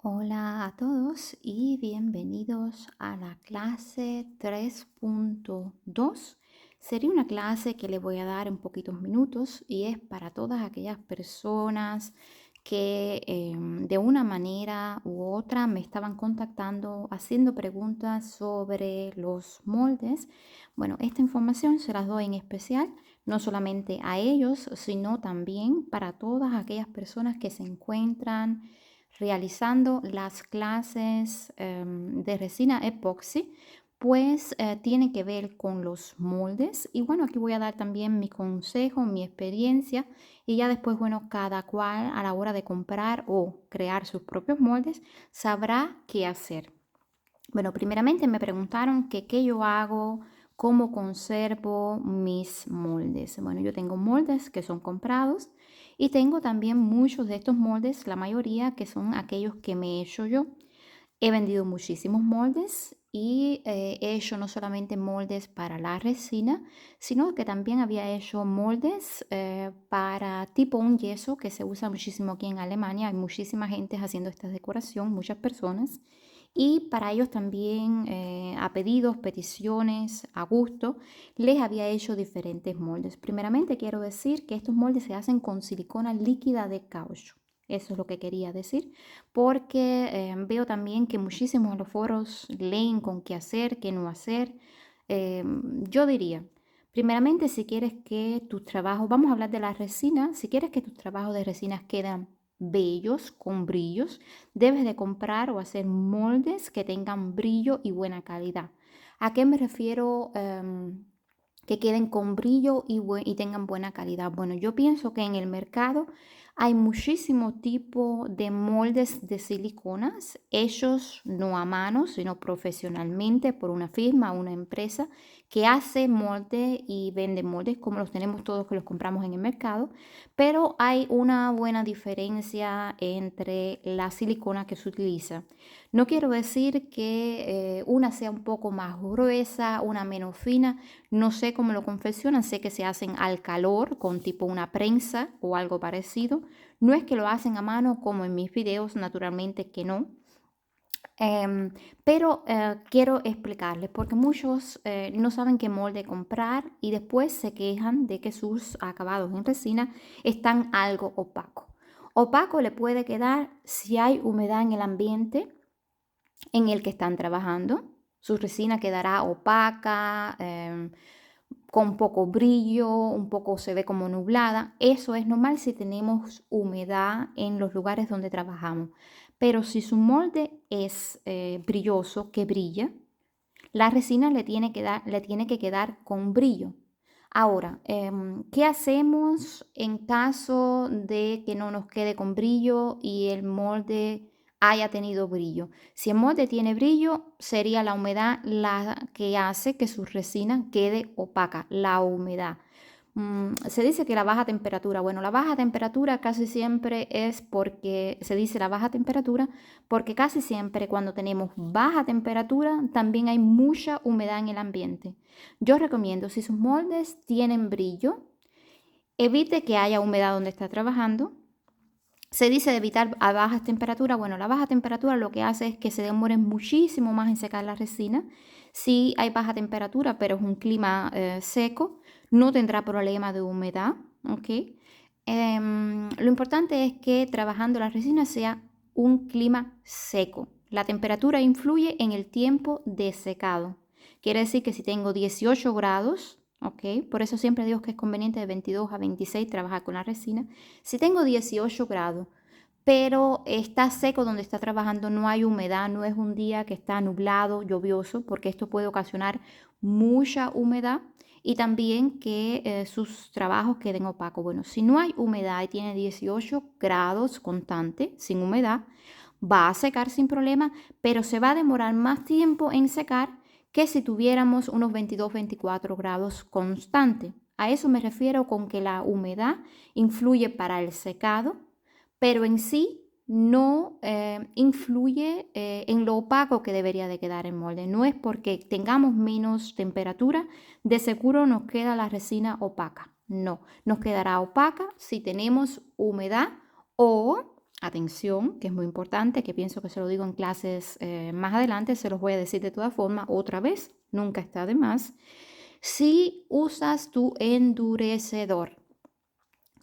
Hola a todos y bienvenidos a la clase 3.2. Sería una clase que le voy a dar en poquitos minutos y es para todas aquellas personas que de una manera u otra me estaban contactando haciendo preguntas sobre los moldes. Bueno, esta información se las doy en especial no solamente a ellos, sino también para todas aquellas personas que se encuentran realizando las clases de resina epoxi, pues tiene que ver con los moldes. Y bueno, aquí voy a dar también mi consejo, mi experiencia y ya después, bueno, cada cual a la hora de comprar o crear sus propios moldes sabrá qué hacer. Bueno, primeramente me preguntaron que qué yo hago, cómo conservo mis moldes. Bueno, yo tengo moldes que son comprados y tengo también muchos de estos moldes, la mayoría que son aquellos que me he hecho yo. He vendido muchísimos moldes y he hecho no solamente moldes para la resina, sino que también había hecho moldes para tipo un yeso que se usa muchísimo aquí en Alemania. Hay muchísima gente haciendo esta decoración, muchas personas. Y para ellos también, a pedidos, peticiones, a gusto, les había hecho diferentes moldes. Primeramente quiero decir que estos moldes se hacen con silicona líquida de caucho. Eso es lo que quería decir, porque veo también que muchísimos en los foros leen con qué hacer, qué no hacer. Yo diría, primeramente, si quieres que tus trabajos, vamos a hablar de la resina, si quieres que tus trabajos de resinas quedan bellos, con brillos, debes de comprar o hacer moldes que tengan brillo y buena calidad. ¿A qué me refiero? Que queden con brillo y tengan buena calidad. Bueno, yo pienso que en el mercado hay muchísimo tipo de moldes de siliconas hechos no a mano, sino profesionalmente por una firma, una empresa que hace molde y vende moldes como los tenemos todos que los compramos en el mercado, pero hay una buena diferencia entre la silicona que se utiliza. No quiero decir que una sea un poco más gruesa, una menos fina, no sé cómo lo confeccionan, sé que se hacen al calor con tipo una prensa o algo parecido. No es que lo hacen a mano como en mis videos, naturalmente que no. Em, pero quiero explicarles porque muchos no saben qué molde comprar y después se quejan de que sus acabados en resina están algo opaco. Opaco le puede quedar si hay humedad en el ambiente en el que están trabajando. Su resina quedará opaca, con poco brillo, un poco se ve como nublada. Eso es normal si tenemos humedad en los lugares donde trabajamos. Pero si su molde es brilloso, que brilla, la resina le tiene que quedar con brillo. Ahora, ¿qué hacemos en caso de que no nos quede con brillo y el molde haya tenido brillo? Si el molde tiene brillo, sería la humedad la que hace que su resina quede opaca, la humedad. Se dice que la baja temperatura, bueno, la baja temperatura casi siempre es porque, se dice la baja temperatura, porque casi siempre cuando tenemos baja temperatura también hay mucha humedad en el ambiente. Yo recomiendo, si sus moldes tienen brillo, evite que haya humedad donde está trabajando. Se dice de evitar a bajas temperaturas. Bueno, la baja temperatura lo que hace es que se demore muchísimo más en secar la resina. Si hay baja temperatura, pero es un clima seco, no tendrá problema de humedad, ¿ok? Lo importante es que trabajando la resina sea un clima seco. La temperatura influye en el tiempo de secado. Quiere decir que si tengo 18 grados, ¿ok? Por eso siempre digo que es conveniente de 22 a 26 trabajar con la resina. Si tengo 18 grados, pero está seco donde está trabajando, no hay humedad, no es un día que está nublado, lluvioso, porque esto puede ocasionar mucha humedad y también que sus trabajos queden opacos. Bueno, si no hay humedad y tiene 18 grados constante, sin humedad, va a secar sin problema, pero se va a demorar más tiempo en secar que si tuviéramos unos 22-24 grados constante. A eso me refiero con que la humedad influye para el secado, pero en sí no influye en lo opaco que debería de quedar el molde. No es porque tengamos menos temperatura, de seguro nos queda la resina opaca. No, nos quedará opaca si tenemos humedad o atención, que es muy importante, que pienso que se lo digo en clases más adelante, se los voy a decir de todas formas otra vez, nunca está de más. Si usas tu endurecedor,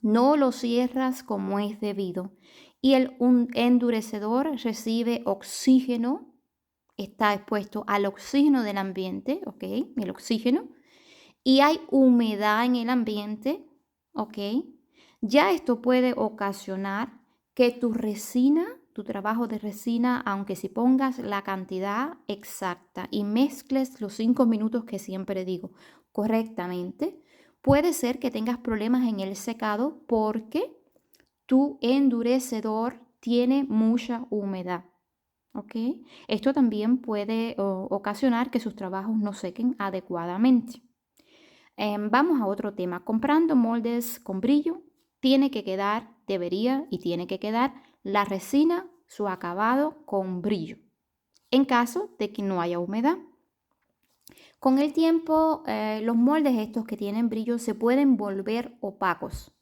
no lo cierras como es debido y un endurecedor recibe oxígeno, está expuesto al oxígeno del ambiente, ¿ok? El oxígeno, y hay humedad en el ambiente, ¿ok? Ya esto puede ocasionar que tu resina, tu trabajo de resina, aunque si pongas la cantidad exacta y mezcles los 5 minutos que siempre digo correctamente, puede ser que tengas problemas en el secado porque tu endurecedor tiene mucha humedad. ¿Ok? Esto también puede ocasionar que sus trabajos no sequen adecuadamente. Vamos a otro tema. Comprando moldes con brillo, tiene que quedar, debería y tiene que quedar la resina, su acabado con brillo, en caso de que no haya humedad. Con el tiempo, los moldes estos que tienen brillo se pueden volver opacos.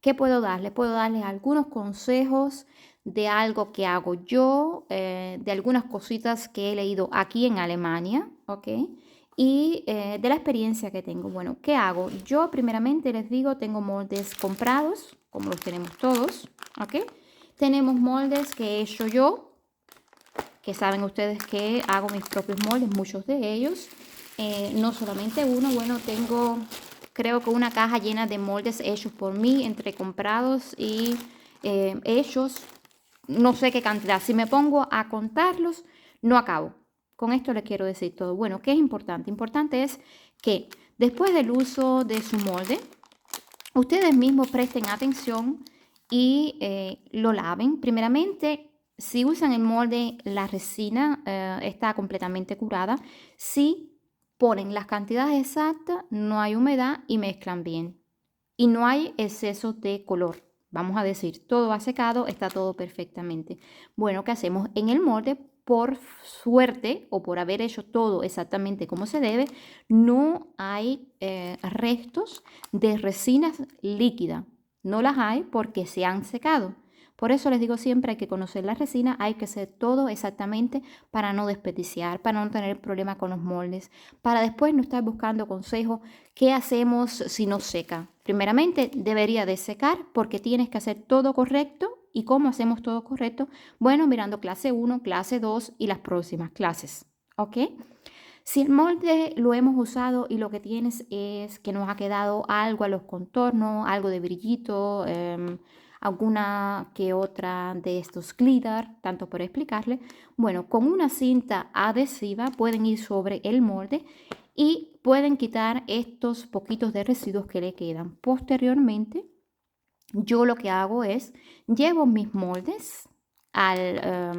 ¿Qué puedo darles? Puedo darles algunos consejos de algo que hago yo, de algunas cositas que he leído aquí en Alemania, ¿ok? Y de la experiencia que tengo. Bueno, ¿qué hago? Yo primeramente les digo, tengo moldes comprados, como los tenemos todos, ¿ok? Tenemos moldes que he hecho yo, que saben ustedes que hago mis propios moldes, muchos de ellos. No solamente uno, bueno, tengo creo que una caja llena de moldes hechos por mí, entre comprados y hechos, no sé qué cantidad. Si me pongo a contarlos, no acabo. Con esto les quiero decir todo. Bueno, ¿qué es importante? Importante es que después del uso de su molde, ustedes mismos presten atención y lo laven. Primeramente, si usan el molde, la resina está completamente curada. Si ponen las cantidades exactas, no hay humedad y mezclan bien. Y no hay exceso de color. Vamos a decir, todo va secado, está todo perfectamente. Bueno, ¿qué hacemos? En el molde, por suerte o por haber hecho todo exactamente como se debe, no hay restos de resinas líquidas. No las hay porque se han secado. Por eso les digo siempre, hay que conocer la resina, hay que hacer todo exactamente para no desperdiciar, para no tener problemas con los moldes, para después no estar buscando consejos. ¿Qué hacemos si no seca? Primeramente debería de secar porque tienes que hacer todo correcto. ¿Y cómo hacemos todo correcto? Bueno, mirando clase 1, clase 2 y las próximas clases. ¿Ok? Si el molde lo hemos usado y lo que tienes es que nos ha quedado algo a los contornos, algo de brillito, alguna que otra de estos glitter, tanto por explicarle, bueno, con una cinta adhesiva pueden ir sobre el molde y pueden quitar estos poquitos de residuos que le quedan. Posteriormente, yo lo que hago es, llevo mis moldes al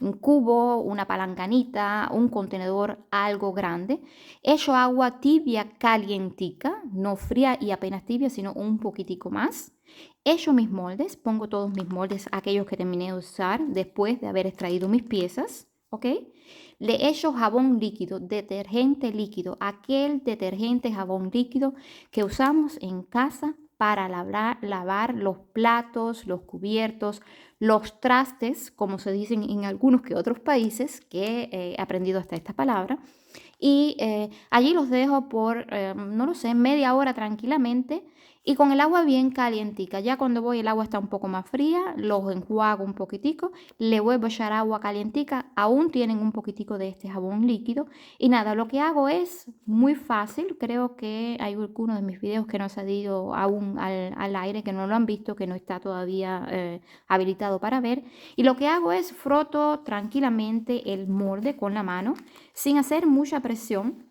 un cubo, una palancanita, un contenedor algo grande, echo agua tibia calientica, no fría y apenas tibia, sino un poquitico más. Echo mis moldes, pongo todos mis moldes, aquellos que terminé de usar después de haber extraído mis piezas, ¿ok? Le echo jabón líquido, detergente líquido, aquel detergente jabón líquido que usamos en casa para lavar los platos, los cubiertos, los trastes, como se dicen en algunos que otros países, que he aprendido hasta esta palabra. Y allí los dejo por, no lo sé, media hora tranquilamente y con el agua bien calientica. Ya cuando voy el agua está un poco más fría, los enjuago un poquitico, le vuelvo a echar agua calientica, aún tienen un poquitico de este jabón líquido. Y nada, lo que hago es muy fácil, creo que hay algunos de mis videos que no han salido aún al aire, que no lo han visto, que no está todavía habilitado para ver. Y lo que hago es froto tranquilamente el molde con la mano, sin hacer mucha presión.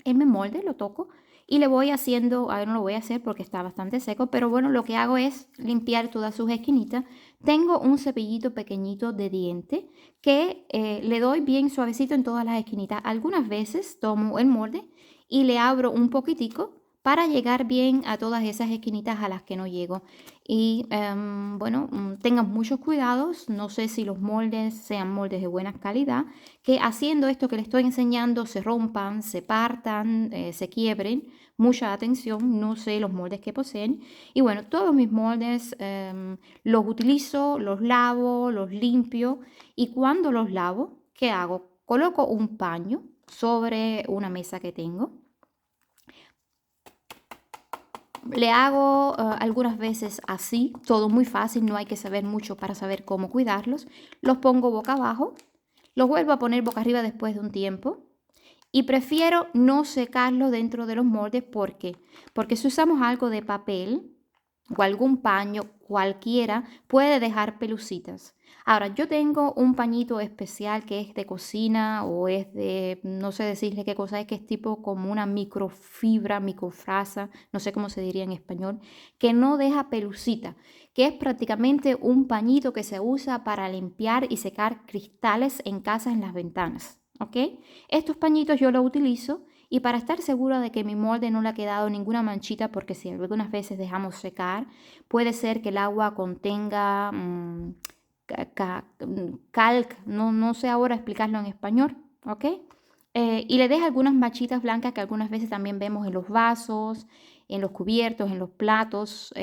En mi molde lo toco y le voy haciendo, ahora no lo voy a hacer porque está bastante seco, pero bueno, lo que hago es limpiar todas sus esquinitas. Tengo un cepillito pequeñito de diente que le doy bien suavecito en todas las esquinitas. Algunas veces tomo el molde y le abro un poquitico para llegar bien a todas esas esquinitas a las que no llego. Y bueno, tengan muchos cuidados, no sé si los moldes sean moldes de buena calidad, que haciendo esto que les estoy enseñando se rompan, se partan, se quiebren. Mucha atención, no sé los moldes que poseen. Y bueno, todos mis moldes los utilizo, los lavo, los limpio. Y cuando los lavo, ¿qué hago? Coloco un paño sobre una mesa que tengo. Le hago algunas veces así, todo muy fácil, no hay que saber mucho para saber cómo cuidarlos. Los pongo boca abajo, los vuelvo a poner boca arriba después de un tiempo. Y prefiero no secarlo dentro de los moldes. ¿Por qué? Porque si usamos algo de papel o algún paño, cualquiera, puede dejar pelucitas. Ahora, yo tengo un pañito especial que es de cocina o es de, no sé decirle qué cosa es, que es tipo como una microfibra, microfrasa, no sé cómo se diría en español, que no deja pelucita, que es prácticamente un pañito que se usa para limpiar y secar cristales en casas en las ventanas. ¿Ok? Estos pañitos yo los utilizo y para estar segura de que mi molde no le ha quedado ninguna manchita, porque si algunas veces dejamos secar, puede ser que el agua contenga calc, no sé ahora explicarlo en español, ¿ok? Y le deja algunas manchitas blancas que algunas veces también vemos en los vasos, en los cubiertos, en los platos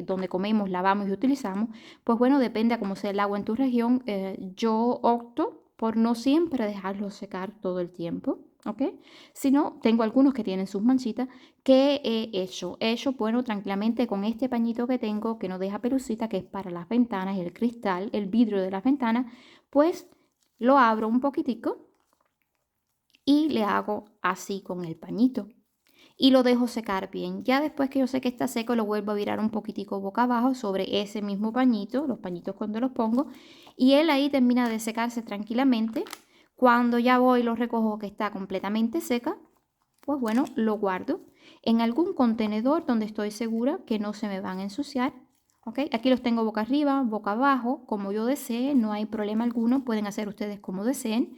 donde comemos, lavamos y utilizamos. Pues bueno, depende a cómo sea el agua en tu región. Yo opto por no siempre dejarlo secar todo el tiempo, ¿ok? Si no, tengo algunos que tienen sus manchitas que he hecho, bueno, tranquilamente con este pañito que tengo que no deja pelucita, que es para las ventanas, el cristal, el vidrio de las ventanas, pues lo abro un poquitico y le hago así con el pañito y lo dejo secar bien. Ya después que yo sé que está seco, lo vuelvo a virar un poquitico boca abajo sobre ese mismo pañito, los pañitos cuando los pongo, y él ahí termina de secarse tranquilamente. Cuando ya voy y lo recojo que está completamente seca, pues bueno, lo guardo en algún contenedor donde estoy segura que no se me van a ensuciar. ¿Ok? Aquí los tengo boca arriba, boca abajo, como yo desee, no hay problema alguno, pueden hacer ustedes como deseen.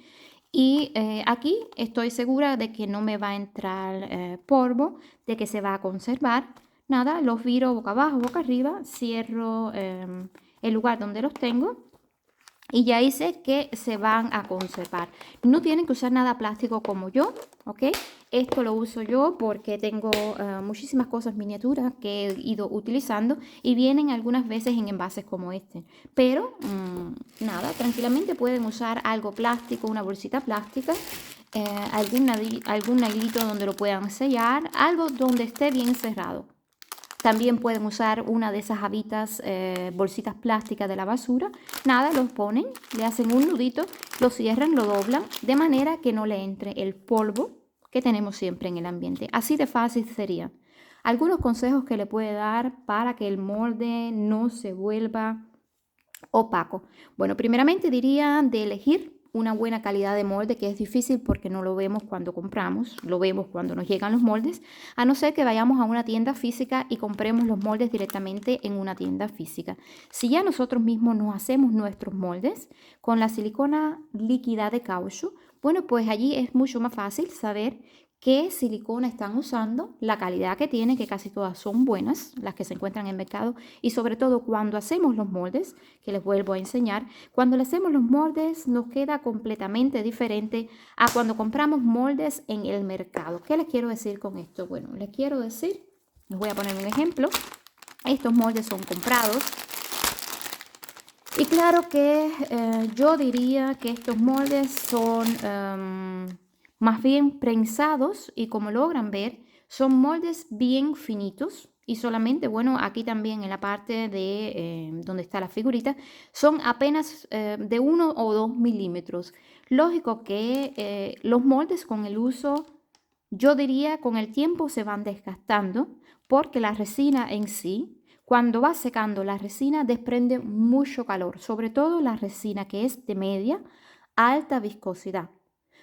Y aquí estoy segura de que no me va a entrar polvo, de que se va a conservar. Nada, los viro boca abajo, boca arriba, cierro el lugar donde los tengo y ya hice que se van a conservar. No tienen que usar nada plástico como yo, ¿ok? Esto lo uso yo porque tengo muchísimas cosas miniaturas que he ido utilizando y vienen algunas veces en envases como este. Pero nada, tranquilamente pueden usar algo plástico, una bolsita plástica, algún nailito donde lo puedan sellar, algo donde esté bien cerrado. También pueden usar una de esas habitas, bolsitas plásticas de la basura. Nada, los ponen, le hacen un nudito, lo cierran, lo doblan, de manera que no le entre el polvo que tenemos siempre en el ambiente. Así de fácil sería. Algunos consejos que le puede dar para que el molde no se vuelva opaco. Bueno, primeramente diría de elegir una buena calidad de molde, que es difícil porque no lo vemos cuando compramos, lo vemos cuando nos llegan los moldes, a no ser que vayamos a una tienda física y compremos los moldes directamente en una tienda física. Si ya nosotros mismos nos hacemos nuestros moldes con la silicona líquida de caucho, bueno, pues allí es mucho más fácil saber qué silicona están usando, la calidad que tiene, que casi todas son buenas, las que se encuentran en el mercado, y sobre todo cuando hacemos los moldes, que les vuelvo a enseñar, cuando le hacemos los moldes nos queda completamente diferente a cuando compramos moldes en el mercado. ¿Qué les quiero decir con esto? Bueno, les quiero decir, les voy a poner un ejemplo. Estos moldes son comprados y claro que yo diría que estos moldes son más bien prensados y como logran ver, son moldes bien finitos y solamente, bueno, aquí también en la parte de donde está la figurita, son apenas de 1 o 2 milímetros. Lógico que los moldes con el uso, yo diría con el tiempo se van desgastando porque la resina en sí, cuando va secando la resina desprende mucho calor, sobre todo la resina que es de media a alta viscosidad.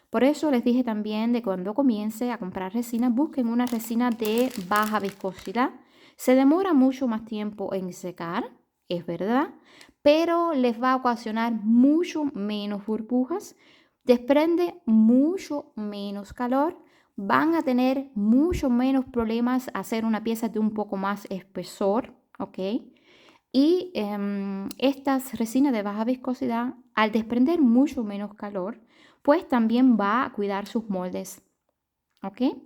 Por eso les dije también de cuando comience a comprar resina, busquen una resina de baja viscosidad. Se demora mucho más tiempo en secar, es verdad, pero les va a ocasionar mucho menos burbujas, desprende mucho menos calor, van a tener mucho menos problemas hacer una pieza de un poco más espesor, ¿ok? Y estas resinas de baja viscosidad, al desprender mucho menos calor, pues también va a cuidar sus moldes, ¿ok?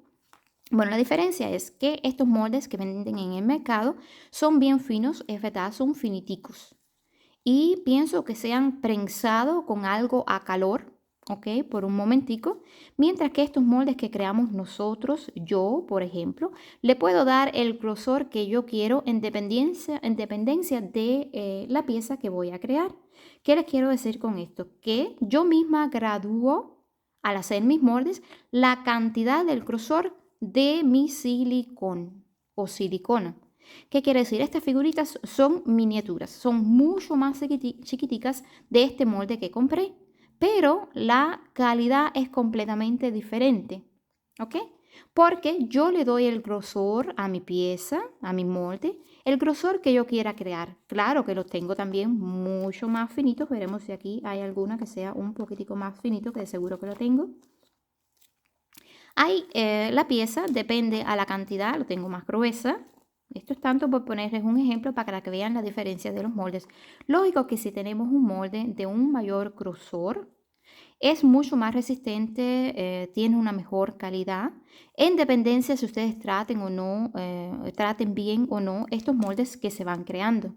Bueno, la diferencia es que estos moldes que venden en el mercado son bien finos, es verdad, son finiticos. Y pienso que sean prensados con algo a calor, ¿ok? Por un momentico. Mientras que estos moldes que creamos nosotros, yo, por ejemplo, le puedo dar el grosor que yo quiero en dependencia de la pieza que voy a crear. ¿Qué les quiero decir con esto? Que yo misma gradúo, al hacer mis moldes, la cantidad del grosor de mi silicón o silicona. ¿Qué quiere decir? Estas figuritas son miniaturas, son mucho más chiquiticas de este molde que compré, pero la calidad es completamente diferente, ¿ok? Porque yo le doy el grosor a mi pieza, a mi molde, el grosor que yo quiera crear. Claro que los tengo también mucho más finitos, veremos si aquí hay alguna que sea un poquitico más finito, que de seguro que lo tengo. La pieza depende a la cantidad, lo tengo más gruesa. Esto es tanto por ponerles un ejemplo para que vean la diferencia de los moldes. Lógico que si tenemos un molde de un mayor grosor, es mucho más resistente, tiene una mejor calidad, en dependencia si ustedes traten o no, traten bien o no estos moldes que se van creando.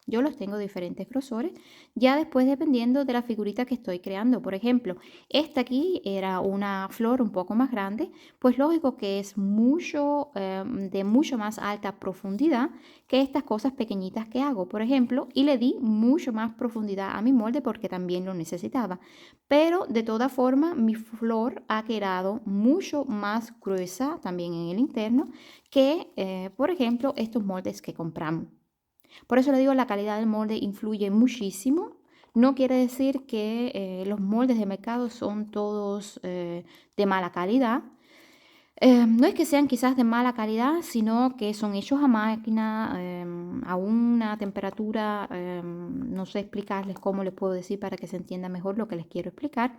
Yo los tengo diferentes grosores, ya después dependiendo de la figurita que estoy creando. Por ejemplo, esta aquí era una flor un poco más grande, pues lógico que es de mucho más alta profundidad que estas cosas pequeñitas que hago, por ejemplo, y le di mucho más profundidad a mi molde porque también lo necesitaba. Pero de toda forma, mi flor ha quedado mucho más gruesa también en el interno que, por ejemplo, estos moldes que compramos. Por eso le digo, la calidad del molde influye muchísimo. No quiere decir que los moldes de mercado son todos de mala calidad. No es que sean quizás de mala calidad, sino que son hechos a máquina, a una temperatura, no sé explicarles cómo les puedo decir para que se entienda mejor lo que les quiero explicar.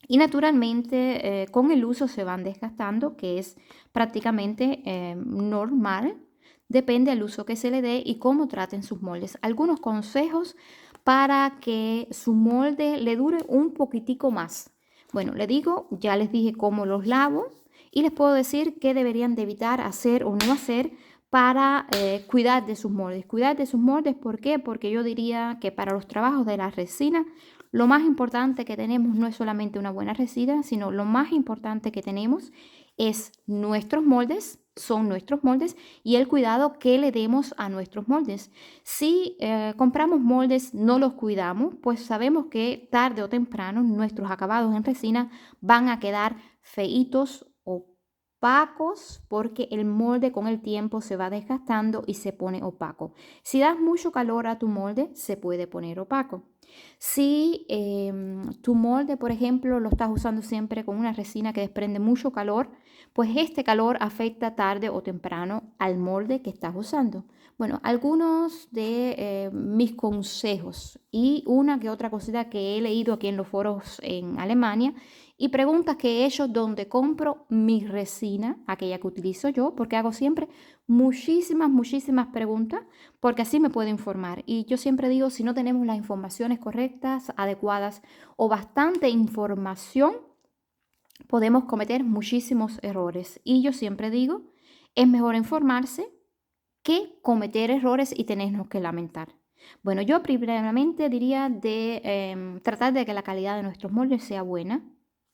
Y naturalmente con el uso se van desgastando, que es prácticamente normal. Depende del uso que se le dé y cómo traten sus moldes. Algunos consejos para que su molde le dure un poquitico más. Bueno, ya les dije cómo los lavo y les puedo decir qué deberían de evitar hacer o no hacer para cuidar de sus moldes. Cuidar de sus moldes, ¿por qué? Porque yo diría que para los trabajos de la resina, lo más importante que tenemos no es solamente una buena resina, sino lo más importante que tenemos es nuestros moldes, son nuestros moldes y el cuidado que le demos a nuestros moldes. Si compramos moldes, no los cuidamos, pues sabemos que tarde o temprano nuestros acabados en resina van a quedar feitos, opacos, porque el molde con el tiempo se va desgastando y se pone opaco. Si das mucho calor a tu molde, se puede poner opaco. Si tu molde, por ejemplo, lo estás usando siempre con una resina que desprende mucho calor, pues este calor afecta tarde o temprano al molde que estás usando. Bueno, algunos de mis consejos y una que otra cosita que he leído aquí en los foros en Alemania y preguntas que he hecho donde compro mi resina, aquella que utilizo yo, porque hago siempre muchísimas preguntas, porque así me puedo informar. Y yo siempre digo, si no tenemos las informaciones correctas, adecuadas o bastante información, podemos cometer muchísimos errores. Y yo siempre digo, es mejor informarse que cometer errores y tenernos que lamentar. Bueno, yo primeramente diría de tratar de que la calidad de nuestros moldes sea buena.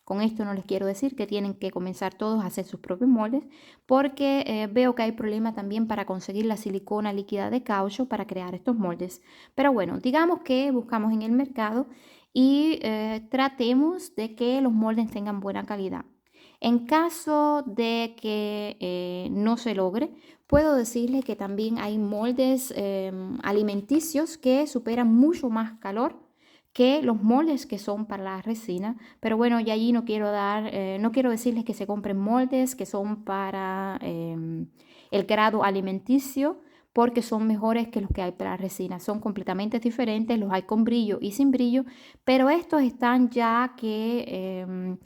Con esto no les quiero decir que tienen que comenzar todos a hacer sus propios moldes, porque veo que hay problema también para conseguir la silicona líquida de caucho para crear estos moldes. Pero bueno, digamos que buscamos en el mercado y tratemos de que los moldes tengan buena calidad. En caso de que no se logre, puedo decirles que también hay moldes alimenticios que superan mucho más calor que los moldes que son para la resina. Pero bueno, y allí no quiero decirles que se compren moldes que son para el grado alimenticio, porque son mejores que los que hay para la resina. Son completamente diferentes, los hay con brillo y sin brillo, pero estos están ya que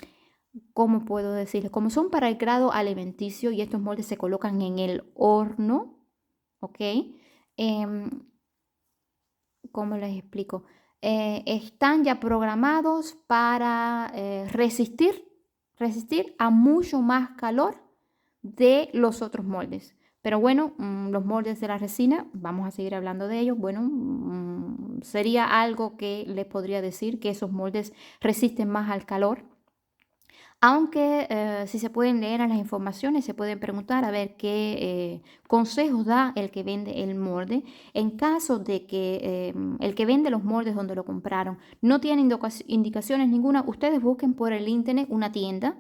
¿cómo puedo decirles? Como son para el grado alimenticio y estos moldes se colocan en el horno, ¿ok? Em, ¿Cómo les explico? Están ya programados para resistir a mucho más calor de los otros moldes. Pero bueno, los moldes de la resina, vamos a seguir hablando de ellos. Bueno, sería algo que les podría decir que esos moldes resisten más al calor. Aunque si se pueden leer a las informaciones, se pueden preguntar a ver qué consejos da el que vende el molde. En caso de que el que vende los moldes donde lo compraron no tiene indicaciones ninguna, ustedes busquen por el internet una tienda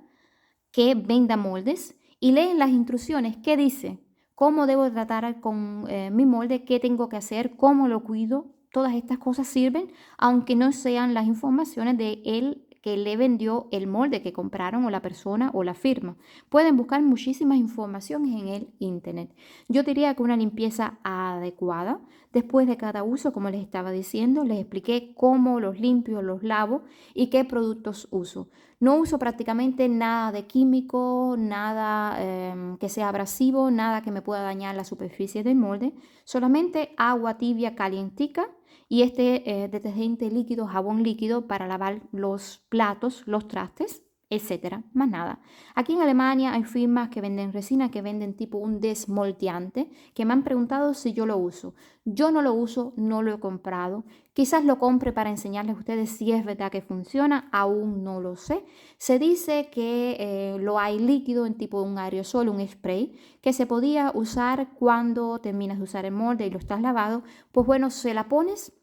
que venda moldes y leen las instrucciones. ¿Qué dice? ¿Cómo debo tratar con mi molde? ¿Qué tengo que hacer? ¿Cómo lo cuido? Todas estas cosas sirven, aunque no sean las informaciones de él que le vendió el molde que compraron o la persona o la firma. Pueden buscar muchísimas informaciones en el internet. Yo diría que una limpieza adecuada después de cada uso, como les estaba diciendo, les expliqué cómo los limpio, los lavo y qué productos uso. No uso prácticamente nada de químico, nada que sea abrasivo, nada que me pueda dañar la superficie del molde, solamente agua tibia calientica y este detergente líquido, jabón líquido para lavar los platos, los trastes, etcétera. Más nada. Aquí en Alemania hay firmas que venden resina, que venden tipo un desmoldeante, que me han preguntado si yo lo uso. Yo no lo uso, no lo he comprado. Quizás lo compre para enseñarles a ustedes si es verdad que funciona, aún no lo sé. Se dice que lo hay líquido en tipo un aerosol, un spray, que se podía usar cuando terminas de usar el molde y lo estás lavado. Pues bueno, se la pones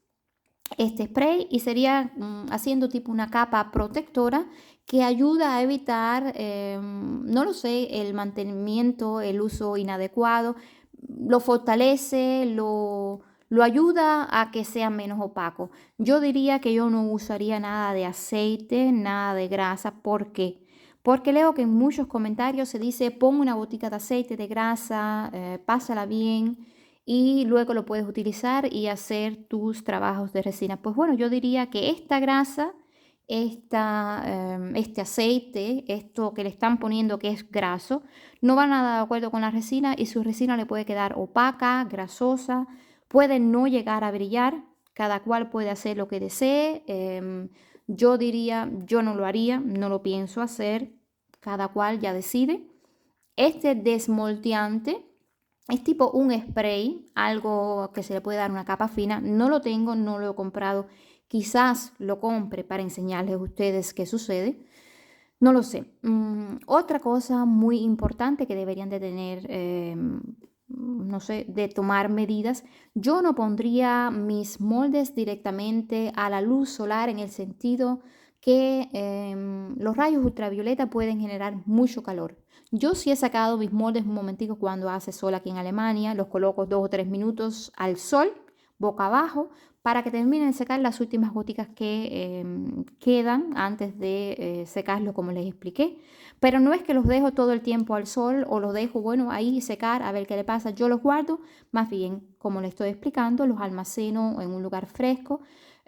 este spray y sería haciendo tipo una capa protectora que ayuda a evitar, no lo sé, el mantenimiento, el uso inadecuado, lo fortalece, lo ayuda a que sea menos opaco. Yo diría que yo no usaría nada de aceite, nada de grasa. ¿Por qué? Porque leo que en muchos comentarios se dice pon una gotica de aceite, de grasa, pásala bien y luego lo puedes utilizar y hacer tus trabajos de resina. Pues bueno, yo diría que esta grasa, este aceite, esto que le están poniendo que es graso, no va nada de acuerdo con la resina y su resina le puede quedar opaca, grasosa, puede no llegar a brillar, cada cual puede hacer lo que desee. Yo diría, yo no lo haría, no lo pienso hacer, cada cual ya decide. Este desmoldeante es tipo un spray, algo que se le puede dar una capa fina. No lo tengo, no lo he comprado. Quizás lo compre para enseñarles a ustedes qué sucede. No lo sé. Otra cosa muy importante que deberían de tener, no sé, de tomar medidas. Yo no pondría mis moldes directamente a la luz solar en el sentido que los rayos ultravioleta pueden generar mucho calor. Yo sí he sacado mis moldes un momentico cuando hace sol aquí en Alemania, los coloco 2 o 3 minutos al sol, boca abajo, para que terminen de secar las últimas goticas que quedan antes de secarlo como les expliqué. Pero no es que los dejo todo el tiempo al sol o los dejo, bueno, ahí secar a ver qué le pasa. Yo los guardo, más bien, como les estoy explicando, los almaceno en un lugar fresco.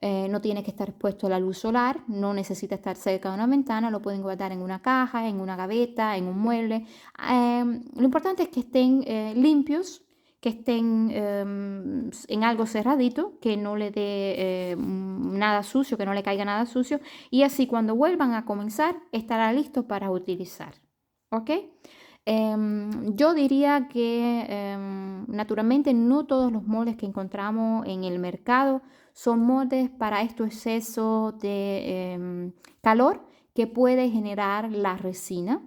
No tiene que estar expuesto a la luz solar, no necesita estar cerca de una ventana, lo pueden guardar en una caja, en una gaveta, en un mueble. Lo importante es que estén limpios, que estén en algo cerradito, que no le dé nada sucio, que no le caiga nada sucio, y así cuando vuelvan a comenzar estará listo para utilizar. ¿Ok? Yo diría que naturalmente no todos los moldes que encontramos en el mercado son moldes para estos excesos de calor que puede generar la resina.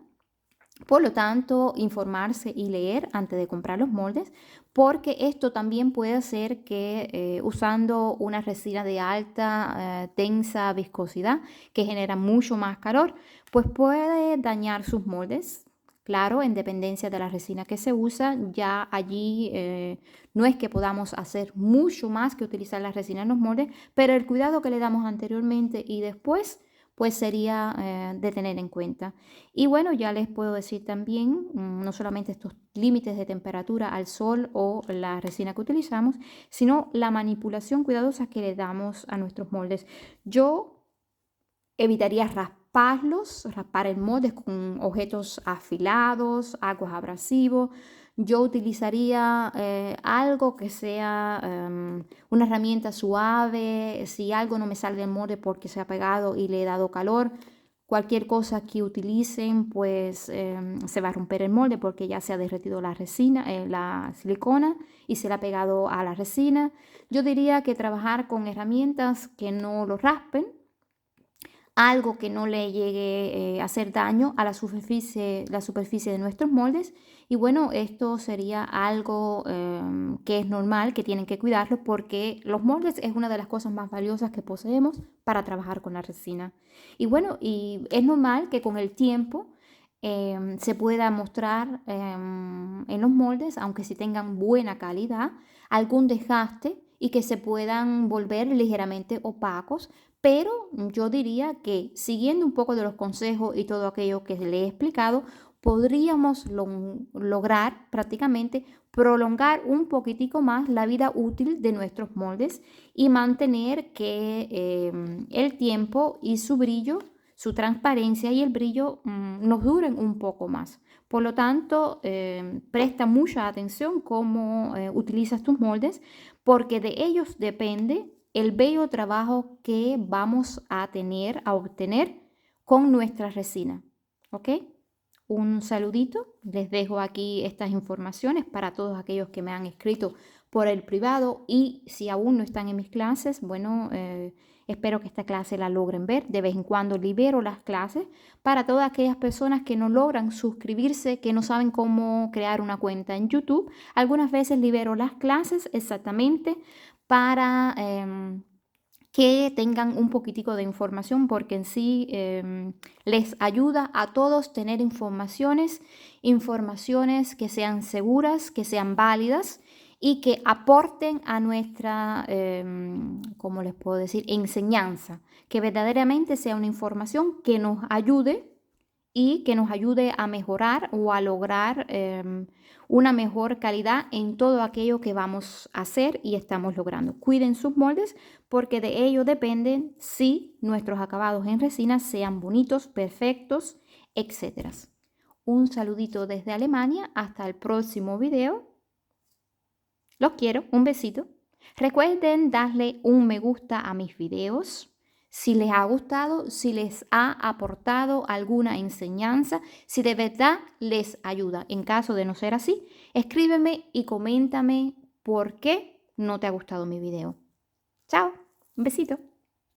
Por lo tanto, informarse y leer antes de comprar los moldes, porque esto también puede hacer que usando una resina de alta, densa viscosidad, que genera mucho más calor, pues puede dañar sus moldes. Claro, en dependencia de la resina que se usa, ya allí no es que podamos hacer mucho más que utilizar la resina en los moldes, pero el cuidado que le damos anteriormente y después, pues sería de tener en cuenta. Y bueno, ya les puedo decir también, no solamente estos límites de temperatura al sol o la resina que utilizamos, sino la manipulación cuidadosa que le damos a nuestros moldes. Yo evitaría raspar el molde con objetos afilados, aguas abrasivos. Yo utilizaría algo que sea una herramienta suave. Si algo no me sale del molde porque se ha pegado y le he dado calor, cualquier cosa que utilicen, pues se va a romper el molde porque ya se ha derretido la resina, la silicona y se le ha pegado a la resina. Yo diría que trabajar con herramientas que no lo raspen, algo que no le llegue a hacer daño a la superficie de nuestros moldes. Y bueno, esto sería algo que es normal, que tienen que cuidarlo porque los moldes es una de las cosas más valiosas que poseemos para trabajar con la resina. Y bueno, y es normal que con el tiempo se pueda mostrar en los moldes, aunque si tengan buena calidad, algún desgaste y que se puedan volver ligeramente opacos, pero yo diría que siguiendo un poco de los consejos y todo aquello que le he explicado, podríamos lograr prácticamente prolongar un poquitico más la vida útil de nuestros moldes y mantener que el tiempo y su brillo, su transparencia y el brillo nos duren un poco más. Por lo tanto, presta mucha atención cómo utilizas tus moldes, porque de ellos depende el bello trabajo que vamos a tener, a obtener con nuestra resina. ¿Ok? Un saludito, les dejo aquí estas informaciones para todos aquellos que me han escrito por el privado y si aún no están en mis clases, bueno, espero que esta clase la logren ver. De vez en cuando libero las clases para todas aquellas personas que no logran suscribirse, que no saben cómo crear una cuenta en YouTube. Algunas veces libero las clases exactamente para que tengan un poquitico de información porque en sí les ayuda a todos tener informaciones que sean seguras, que sean válidas y que aporten a nuestra, ¿cómo les puedo decir?, enseñanza, que verdaderamente sea una información que nos ayude y que nos ayude a mejorar o a lograr una mejor calidad en todo aquello que vamos a hacer y estamos logrando. Cuiden sus moldes porque de ello dependen si nuestros acabados en resina sean bonitos, perfectos, etc. Un saludito desde Alemania. Hasta el próximo video. Los quiero. Un besito. Recuerden darle un me gusta a mis videos. Si les ha gustado, si les ha aportado alguna enseñanza, si de verdad les ayuda. En caso de no ser así, escríbeme y coméntame por qué no te ha gustado mi video. Chao, un besito.